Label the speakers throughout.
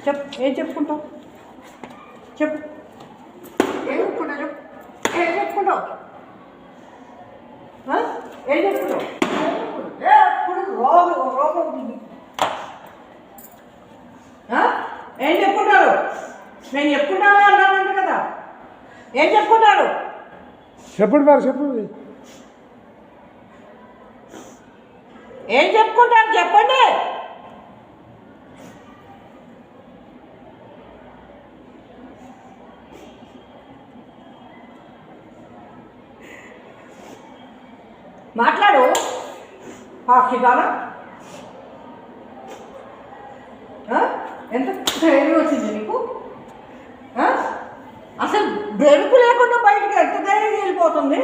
Speaker 1: చెప్పు, ఏం చెప్పుకుంటావు? చెప్పు, ఏం చెప్పుకుంటావు? చెప్పు, ఏం చెప్పుకుంటావు? ఏం చెప్పుకుంటావు? ఎప్పుడు రోగం రోగం ఉంది. ఏం చెప్పుకుంటారు? నేను చెప్పుకుంటాను అన్నానంట కదా, ఏం చెప్పుకుంటారు?
Speaker 2: చెప్పండి మరి, చెప్పండి.
Speaker 1: ఏం చెప్పుకుంటారు చెప్పండి. మాట్లాడు. సాక్షిగానా ఎంత ధైర్యం వచ్చింది నీకు? అసలు బెరుకు లేకుండా బయటకు ఎంత ధైర్యం వెళ్ళిపోతుంది?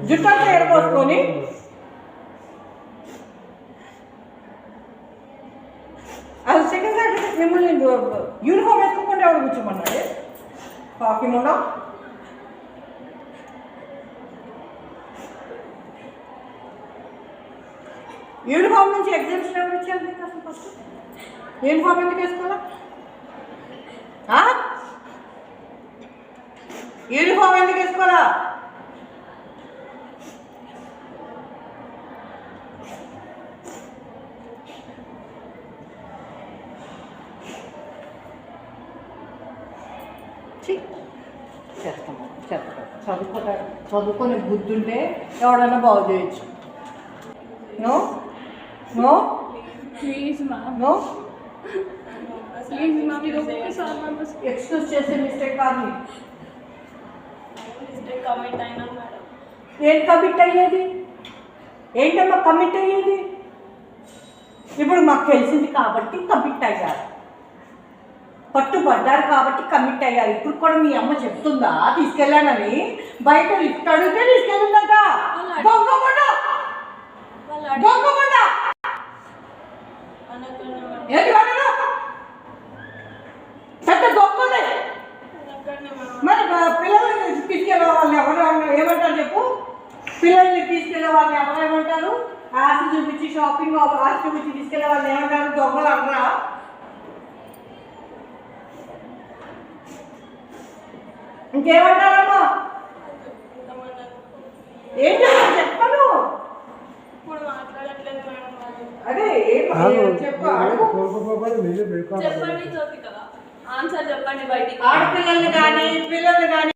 Speaker 1: జుట్టంతా ఎడపోసుకొని అది సెకండ్ సర్టిఫికేట్ మిమ్మల్ని యూనిఫామ్ వేసుకోకుండా ఎవరు కూర్చోమన్నాడు? కాకి ముండా యూనిఫామ్ నుంచి ఎగ్జామ్షన్ ఎవరు ఇచ్చారు మీకు? అసలు ఫస్ట్ యూనిఫామ్ ఎందుకు వేసుకోవాలా? యూనిఫామ్ ఎందుకు వేసుకోవాలా? చేస్తాము చదువుకునే బుద్ధి ఉంటే ఎవడన్నా బాగు చేయొచ్చు. నో నో
Speaker 3: ప్లీజ్ మా
Speaker 1: నో
Speaker 3: ప్లీజ్ మా మీరు ఒక్కసారి నన్ను
Speaker 1: ఎక్స్క్యూజ్ చేసే మిస్టేక్ కాదు.
Speaker 3: మిస్టేక్ కమిట్ అయినా మేడం.
Speaker 1: ఏం కమిట్ అయ్యేది? ఏంటమ్మా కమిట్ అయ్యేది? ఇప్పుడు మాకు తెలిసింది కాబట్టి కమిట్ అయ్యారు, పట్టుబడ్డారు కాబట్టి కమిట్ అయ్యారు. ఇప్పుడు కూడా మీ అమ్మ చెప్తుందా తీసుకెళ్ళానని? బయట లిఫ్ట్ అడిగితే తీసుకెళ్ళిందట. దొంగమండ దొంగమండ ఏంటి వాడను పెద్ద దొంగది. మరి పిల్లల్ని తీసుకెళ్ళే వాళ్ళని ఎవరు ఏమంటారు చెప్పు? పిల్లల్ని తీసుకెళ్ళే వాళ్ళని ఎవరు ఏమంటారు? ఆశ చూపించి షాపింగ్ ఆశ చూపించి తీసుకెళ్ళే వాళ్ళని ఏమంటారు? దొంగలు అంటారా? ఇంకేమంటారమ్మా? ఏం చెప్పను. అదే
Speaker 3: చెప్పండి జ్యోతిక, ఆన్సర్ చెప్పండి. బయటికి
Speaker 1: ఆడపిల్లల్ని కానీ పిల్లల్ని కానీ